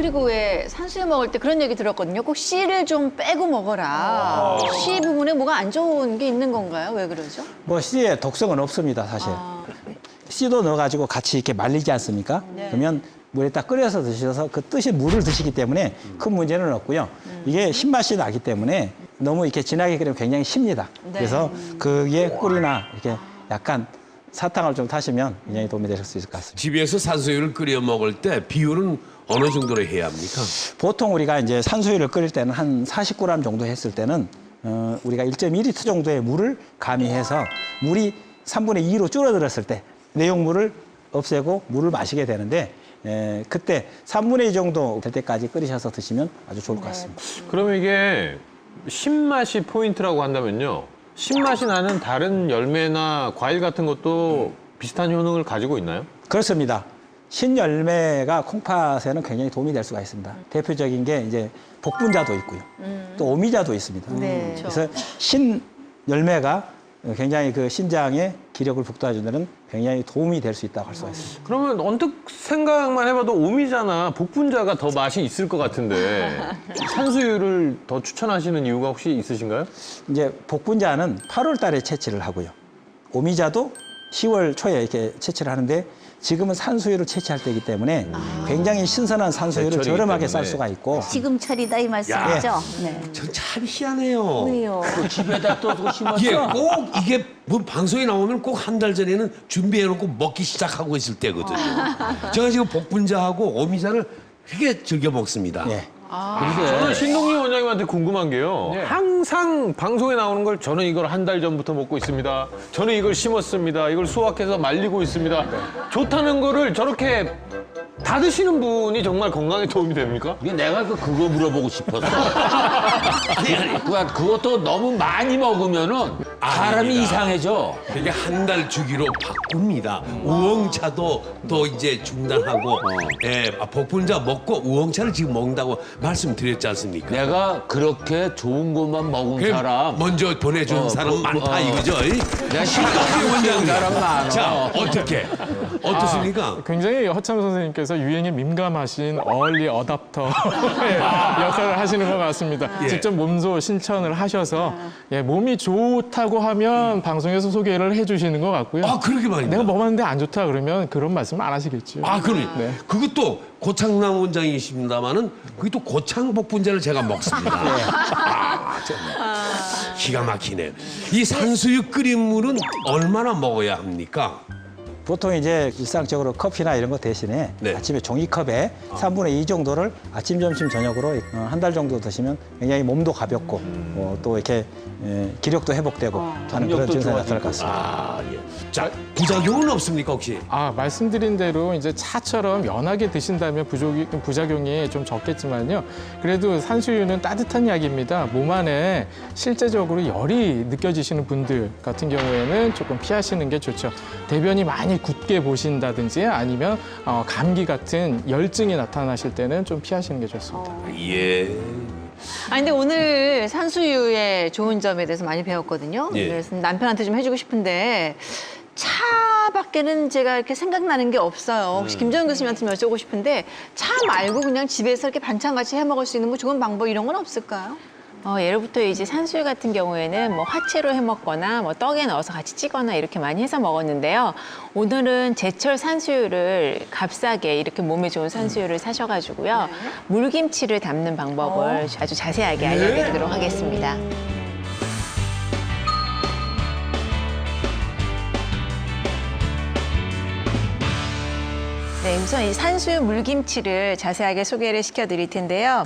그리고 왜 산수유 먹을 때 그런 얘기 들었거든요. 꼭 씨를 좀 빼고 먹어라. 씨 부분에 뭐가 안 좋은 게 있는 건가요? 왜 그러죠? 뭐 씨에 독성은 없습니다, 사실. 씨도 넣어가지고 같이 이렇게 말리지 않습니까? 네. 그러면 물에 딱 끓여서 드셔서 그 뜻이 물을 드시기 때문에 큰 문제는 없고요. 이게 신맛이 나기 때문에 너무 이렇게 진하게 끓이면 굉장히 쉽니다. 네. 그래서 그게 꿀이나 이렇게 약간 사탕을 좀 타시면 굉장히 도움이 되실 수 있을 것 같습니다. 집에서 산수유를 끓여 먹을 때 비율은 어느 정도로 해야 합니까? 보통 우리가 이제 산수유를 끓일 때는 한 40g 정도 했을 때는 우리가 1.2리터 정도의 물을 가미해서 물이 3분의 2로 줄어들었을 때 내용물을 없애고 물을 마시게 되는데 그때 3분의 2 정도 될 때까지 끓이셔서 드시면 아주 좋을 것 같습니다. 그러면 이게 신맛이 포인트라고 한다면요. 신맛이 나는 다른 열매나 과일 같은 것도 비슷한 효능을 가지고 있나요? 그렇습니다. 신열매가 콩팥에는 굉장히 도움이 될 수가 있습니다. 대표적인 게 이제 복분자도 있고요. 또 오미자도 있습니다. 네. 그래서 신열매가 굉장히 그 신장의 기력을 북돋아주는 데는 굉장히 도움이 될 수 있다고 할 수가 있습니다. 그러면 언뜻 생각만 해봐도 오미자나 복분자가 더 맛이 있을 것 같은데 산수유를 더 추천하시는 이유가 혹시 있으신가요? 이제 복분자는 8월 달에 채취를 하고요. 오미자도 10월 초에 이렇게 채취를 하는데 지금은 산수유를 채취할 때이기 때문에 굉장히 신선한 산수유를 제철이기 저렴하게 때문에. 쌀 수가 있고 지금 철이다 이 말씀이죠? 네. 참 희한해요. 왜요? 집에다 또 심었어? 이게 꼭 이게 뭐 방송에 나오면 꼭 한 달 전에는 준비해놓고 먹기 시작하고 있을 때거든요. 제가 지금 복분자하고 오미자를 되게 즐겨 먹습니다. 예. 저는 신동희 원장님한테 궁금한 게요. 항상 방송에 나오는 걸 저는 이걸 한 달 전부터 먹고 있습니다. 저는 이걸 심었습니다. 이걸 수확해서 말리고 있습니다. 좋다는 거를 저렇게 다 드시는 분이 정말 건강에 도움이 됩니까? 이게 내가 그거 물어보고 싶었어. 그것도 너무 많이 먹으면은 사람이 아닙니다. 이상해져. 되게 한 달 주기로 바꿉니다. 우엉차도 또 이제 중단하고, 예, 복분자 먹고 우엉차를 지금 먹는다고 말씀드렸지 않습니까? 내가 그렇게 좋은 것만 먹은 그래, 사람. 먼저 보내준 사람 많다 이거죠? 내가 신동희 원장님. 사람 많아. 자, 어떻습니까? 굉장히 허참 선생님께서 유행에 민감하신 얼리 어답터의 역할을 하시는 것 같습니다. 예. 직접 몸소 신청을 하셔서 예, 몸이 좋다고 하면 방송에서 소개를 해주시는 것 같고요. 아, 그러게 말입니다. 내가 먹었는데 안 좋다 그러면 그런 말씀 안 하시겠죠. 아, 그러니 네. 그것도 고창남 원장이십니다만은 그게 또 고창 복분자를 제가 먹습니다. 기가 막히네요. 이 산수유 끓인 물은 얼마나 먹어야 합니까? 보통 이제 일상적으로 커피나 이런 거 대신에 네. 아침에 종이컵에 3분의 2 정도를 아침, 점심, 저녁으로 한 달 정도 드시면 굉장히 몸도 가볍고 또 이렇게 기력도 회복되고 하는 그런 증상이 나타날 것 같습니다. 아, 예. 자, 부작용은 없습니까 혹시? 말씀드린 대로 이제 차처럼 연하게 드신다면 부작용이 좀 적겠지만요. 그래도 산수유는 따뜻한 약입니다. 몸 안에 실제적으로 열이 느껴지시는 분들 같은 경우에는 조금 피하시는 게 좋죠. 대변이 많이 굳게 보신다든지 아니면 감기 같은 열증이 나타나실 때는 좀 피하시는 게 좋습니다. 예. 근데 오늘 산수유의 좋은 점에 대해서 많이 배웠거든요. 예. 그래서 남편한테 좀 해주고 싶은데 차밖에는 제가 이렇게 생각나는 게 없어요. 혹시 김정은 교수님한테 좀 여쭤보고 싶은데 차 말고 그냥 집에서 이렇게 반찬같이 해 먹을 수 있는 뭐 좋은 방법 이런 건 없을까요? 예로부터 이제 산수유 같은 경우에는 뭐 화채로 해 먹거나 뭐 떡에 넣어서 같이 찌거나 이렇게 많이 해서 먹었는데요. 오늘은 제철 산수유를 값싸게 이렇게 몸에 좋은 산수유를 사셔가지고요. 물김치를 담는 방법을 아주 자세하게 알려드리도록 하겠습니다. 네, 우선 이 산수유 물김치를 자세하게 소개를 시켜드릴 텐데요.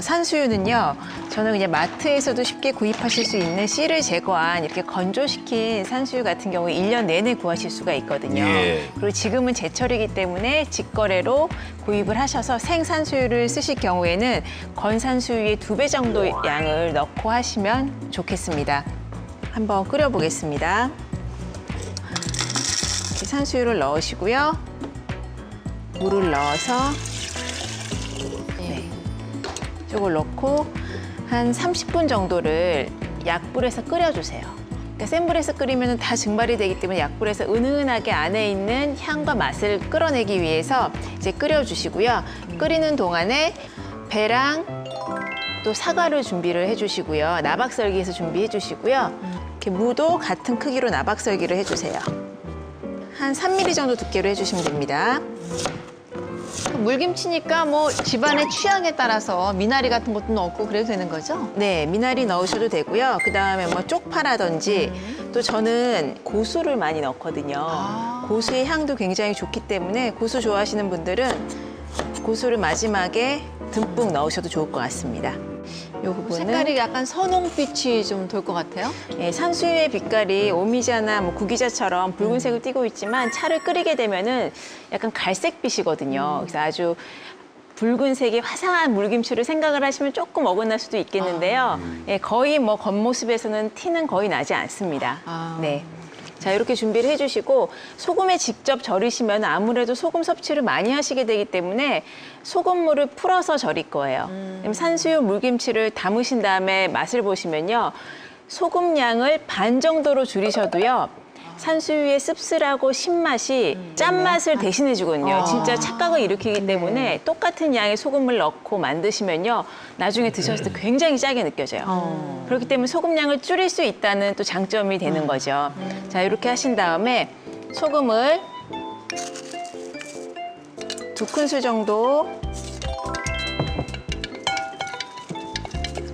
산수유는요, 저는 그냥 마트에서도 쉽게 구입하실 수 있는 씨를 제거한 이렇게 건조시킨 산수유 같은 경우에 1년 내내 구하실 수가 있거든요. 예. 그리고 지금은 제철이기 때문에 직거래로 구입을 하셔서 생산수유를 쓰실 경우에는 건산수유의 2배 정도 양을 넣고 하시면 좋겠습니다. 한번 끓여보겠습니다. 이렇게 산수유를 넣으시고요. 물을 넣어서 이걸 넣고 한 30분 정도를 약불에서 끓여주세요. 그러니까 센 불에서 끓이면 다 증발이 되기 때문에 약불에서 은은하게 안에 있는 향과 맛을 끌어내기 위해서 이제 끓여주시고요. 끓이는 동안에 배랑 또 사과를 준비를 해주시고요. 나박썰기해서 준비해 주시고요. 이렇게 무도 같은 크기로 나박썰기를 해주세요. 한 3mm 정도 두께로 해주시면 됩니다. 물김치니까 뭐 집안의 취향에 따라서 미나리 같은 것도 넣고 그래도 되는 거죠? 네, 미나리 넣으셔도 되고요. 그다음에 뭐 쪽파라든지 또 저는 고수를 많이 넣거든요. 고수의 향도 굉장히 좋기 때문에 고수 좋아하시는 분들은 고수를 마지막에 듬뿍 넣으셔도 좋을 것 같습니다. 이 부분은 색깔이 약간 선홍빛이 좀 돌 것 같아요. 예, 산수유의 빛깔이 오미자나 뭐 구기자처럼 붉은색을 띠고 있지만 차를 끓이게 되면은 약간 갈색빛이거든요. 그래서 아주 붉은색의 화사한 물김치를 생각을 하시면 조금 어긋날 수도 있겠는데요. 예, 거의 뭐 겉모습에서는 티는 거의 나지 않습니다. 네. 자, 이렇게 준비를 해주시고 소금에 직접 절이시면 아무래도 소금 섭취를 많이 하시게 되기 때문에 소금물을 풀어서 절일 거예요. 산수유 물김치를 담으신 다음에 맛을 보시면요. 소금량을 반 정도로 줄이셔도요. 산수유의 씁쓸하고 신맛이 짠맛을 대신해 주거든요. 진짜 착각을 일으키기 때문에 똑같은 양의 소금을 넣고 만드시면요. 나중에 드셨을 때 굉장히 짜게 느껴져요. 그렇기 때문에 소금량을 줄일 수 있다는 또 장점이 되는 거죠. 자, 이렇게 하신 다음에 소금을 2큰술 정도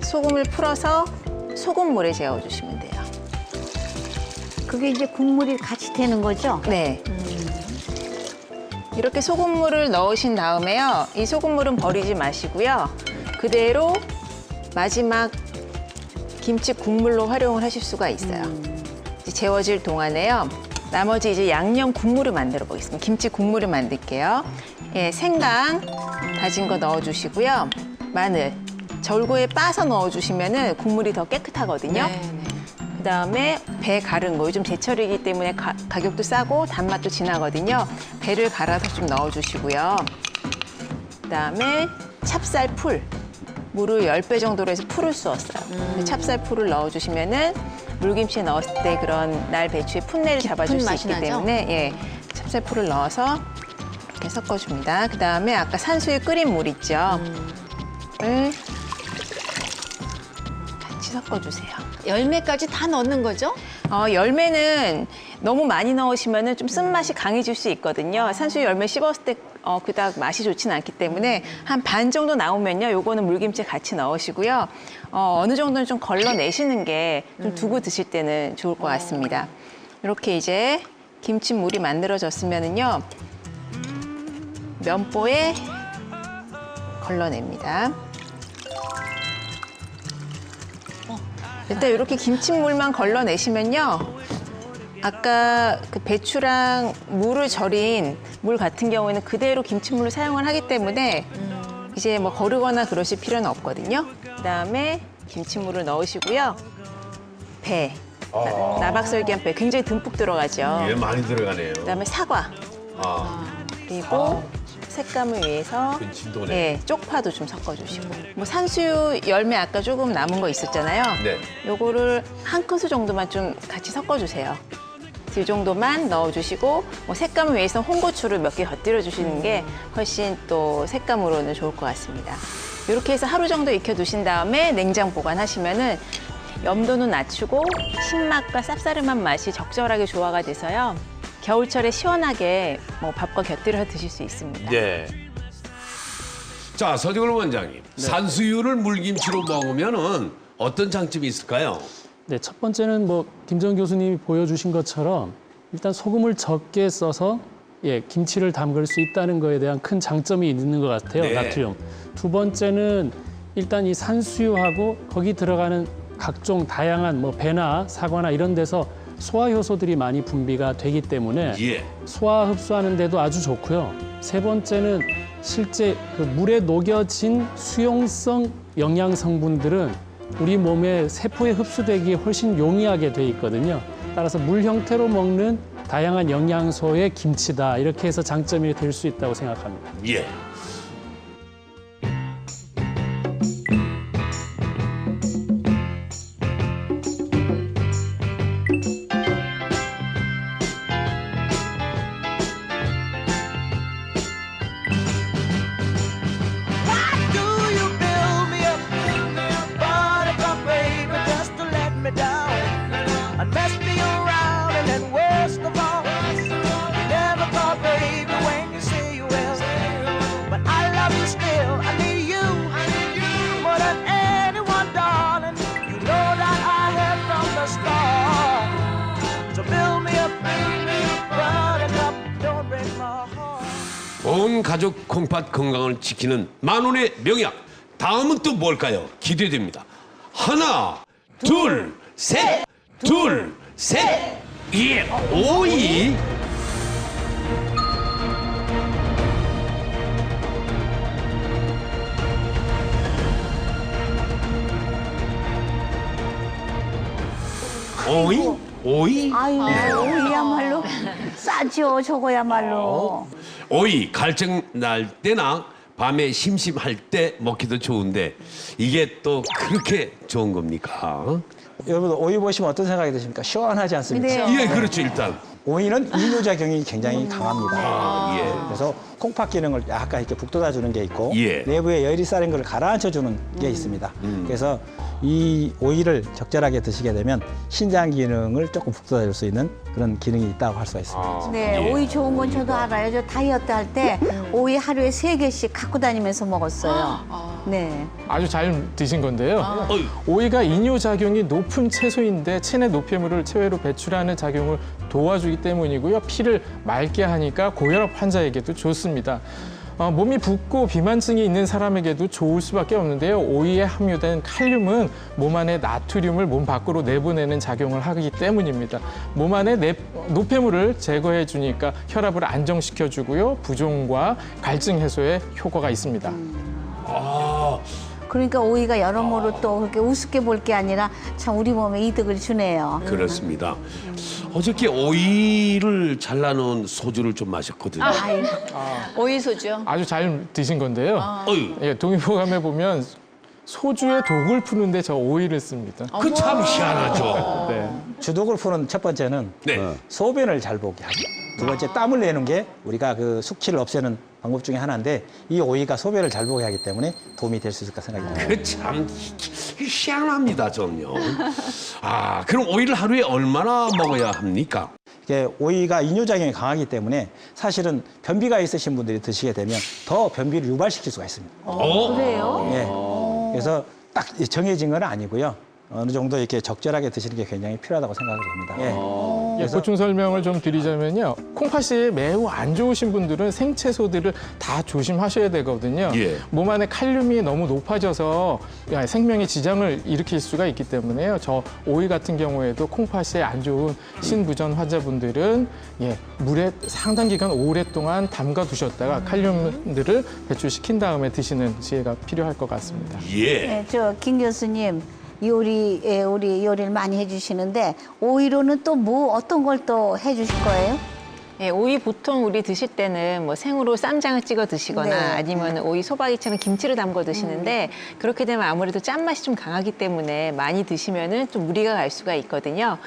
소금을 풀어서 소금물에 재워주시면 돼요. 그게 이제 국물이 같이 되는 거죠? 네. 이렇게 소금물을 넣으신 다음에요. 이 소금물은 버리지 마시고요. 그대로 마지막 김치 국물로 활용을 하실 수가 있어요. 이제 재워질 동안에요. 나머지 이제 양념 국물을 만들어 보겠습니다. 김치 국물을 만들게요. 예, 생강 다진 거 넣어주시고요. 마늘 절구에 빠서 넣어주시면은 국물이 더 깨끗하거든요. 그다음에 배 갈은 거 요즘 제철이기 때문에 가격도 싸고 단맛도 진하거든요. 배를 갈아서 좀 넣어주시고요. 그다음에 찹쌀풀 물을 10배 정도로 해서 풀을 쑤었어요. 찹쌀풀을 넣어주시면은 물김치에 넣었을 때 그런 날 배추의 풋내를 잡아줄 수 맛이 있기 나죠? 때문에 예, 찹쌀풀을 넣어서 이렇게 섞어줍니다. 그다음에 아까 산수유 끓인 물 있죠? 을 같이 섞어주세요. 열매까지 다 넣는 거죠? 열매는 너무 많이 넣으시면 좀 쓴맛이 강해질 수 있거든요. 산수유 열매 씹었을 때 그닥 맛이 좋지는 않기 때문에 한 반 정도 나오면요. 요거는 물김치에 같이 넣으시고요. 어느 정도는 좀 걸러내시는 게 좀 두고 드실 때는 좋을 것 같습니다. 이렇게 이제 김치물이 만들어졌으면은요. 면보에 걸러냅니다. 일단 이렇게 김치물만 걸러내시면요. 아까 그 배추랑 무를 절인 물 같은 경우에는 그대로 김치물을 사용을 하기 때문에 이제 뭐 거르거나 그러실 필요는 없거든요. 그다음에 김치물을 넣으시고요. 배, 나박썰기한 배 굉장히 듬뿍 들어가죠. 예, 많이 들어가네요. 그다음에 사과, 그리고 색감을 위해서 그건 진도네. 예, 쪽파도 좀 섞어주시고 뭐 산수유 열매 아까 조금 남은 거 있었잖아요. 네. 요거를 한 큰술 정도만 좀 같이 섞어주세요. 이 정도만 넣어주시고 뭐 색감을 위해서 홍고추를 몇 개 곁들여 주시는 게 훨씬 또 색감으로는 좋을 것 같습니다. 이렇게 해서 하루 정도 익혀두신 다음에 냉장 보관하시면은 염도는 낮추고 신맛과 쌉싸름한 맛이 적절하게 조화가 돼서요. 겨울철에 시원하게 뭐 밥과 곁들여 드실 수 있습니다. 네. 자, 서지걸 원장님. 산수유를 물김치로 먹으면은 어떤 장점이 있을까요? 네, 첫 번째는 뭐 김정 교수님이 보여주신 것처럼 일단 소금을 적게 써서 김치를 담글 수 있다는 거에 대한 큰 장점이 있는 것 같아요. 네. 나트륨. 두 번째는 일단 이 산수유하고 거기 들어가는 각종 다양한 뭐 배나 사과나 이런 데서 소화 효소들이 많이 분비가 되기 때문에 예. 소화 흡수하는 데도 아주 좋고요. 세 번째는 실제 그 물에 녹여진 수용성 영양 성분들은 우리 몸의 세포에 흡수되기에 훨씬 용이하게 돼 있거든요. 따라서 물 형태로 먹는 다양한 영양소의 김치다. 이렇게 해서 장점이 될 수 있다고 생각합니다. 예. 온 가족 콩팥 건강을 지키는 만원의 명약. 다음은 또 뭘까요? 기대됩니다. 하나, 둘, 셋, 둘, 셋. 예, 오이. 오이? 오이? 아유, 오이야말로 싸죠, 저거야말로. 오이 갈증 날 때나 밤에 심심할 때 먹기도 좋은데 이게 또 그렇게 좋은 겁니까? 여러분 오이 보시면 어떤 생각이 드십니까? 시원하지 않습니까? 네. 예, 그렇죠 일단. 오이는 이뇨작용이 굉장히 강합니다. 아, 예. 그래서 콩팥 기능을 약간 이렇게 북돋아 주는 게 있고 예. 내부에 열이 쌓인 걸 가라앉혀 주는 게 있습니다. 그래서 이 오이를 적절하게 드시게 되면 신장 기능을 조금 북돋아 줄 수 있는 그런 기능이 있다고 할 수가 있습니다. 네, 예. 오이 좋은 건 저도 알아요. 저 다이어트 할 때 오이 하루에 3개씩 갖고 다니면서 먹었어요. 네. 아주 잘 드신 건데요. 어이. 오이가 이뇨작용이 높은 채소인데 체내 노폐물을 체외로 배출하는 작용을 도와주기 때문이고요. 피를 맑게 하니까 고혈압 환자에게도 좋습니다. 몸이 붓고 비만증이 있는 사람에게도 좋을 수밖에 없는데요. 오이에 함유된 칼륨은 몸 안의 나트륨을 몸 밖으로 내보내는 작용을 하기 때문입니다. 몸 안의 노폐물을 제거해 주니까 혈압을 안정시켜 주고요. 부종과 갈증 해소에 효과가 있습니다. 아, 그러니까 오이가 여러모로 또 그렇게 우습게 볼 게 아니라 참 우리 몸에 이득을 주네요. 그렇습니다. 어저께 오이를 잘라놓은 소주를 좀 마셨거든요. 아유, 오이 소주요. 아주 잘 드신 건데요. 어이, 예, 동의보감에 보면 소주의 독을 푸는데 저 오이를 씁니다. 그 참 희한하죠. 네. 주독을 푸는 첫 번째는 네. 소변을 잘 보게 하고 두 번째 땀을 내는 게 우리가 그 숙취를 없애는 방법 중에 하나인데 이 오이가 소변을 잘 보게 하기 때문에 도움이 될 수 있을까 생각이 듭니다. 그 참 희한합니다, 좀요. 아, 그럼 오이를 하루에 얼마나 먹어야 합니까? 이게 오이가 이뇨작용이 강하기 때문에 사실은 변비가 있으신 분들이 드시게 되면 더 변비를 유발시킬 수가 있습니다. 그래요? 예. 그래서 딱 정해진 건 아니고요. 어느 정도 이렇게 적절하게 드시는 게 굉장히 필요하다고 생각을 합니다. 예. 예, 보충 설명을 좀 드리자면요. 콩팥이 매우 안 좋으신 분들은 생채소들을 다 조심하셔야 되거든요. 예. 몸 안에 칼륨이 너무 높아져서 생명에 지장을 일으킬 수가 있기 때문에요. 저 오이 같은 경우에도 콩팥이 안 좋은 신부전 환자분들은 예, 물에 상당 기간 오랫동안 담가 두셨다가 칼륨들을 배출시킨 다음에 드시는 지혜가 필요할 것 같습니다. 예. 네, 저 김 교수님 요리에 우리 요리를 많이 해주시는데 오이로는 또 뭐 어떤 걸 또 해주실 거예요? 예, 오이 보통 우리 드실 때는 뭐 생으로 쌈장을 찍어 드시거나 네. 아니면 오이 소박이처럼 김치를 담궈 드시는데 그렇게 되면 아무래도 짠맛이 좀 강하기 때문에 많이 드시면은 좀 무리가 갈 수가 있거든요.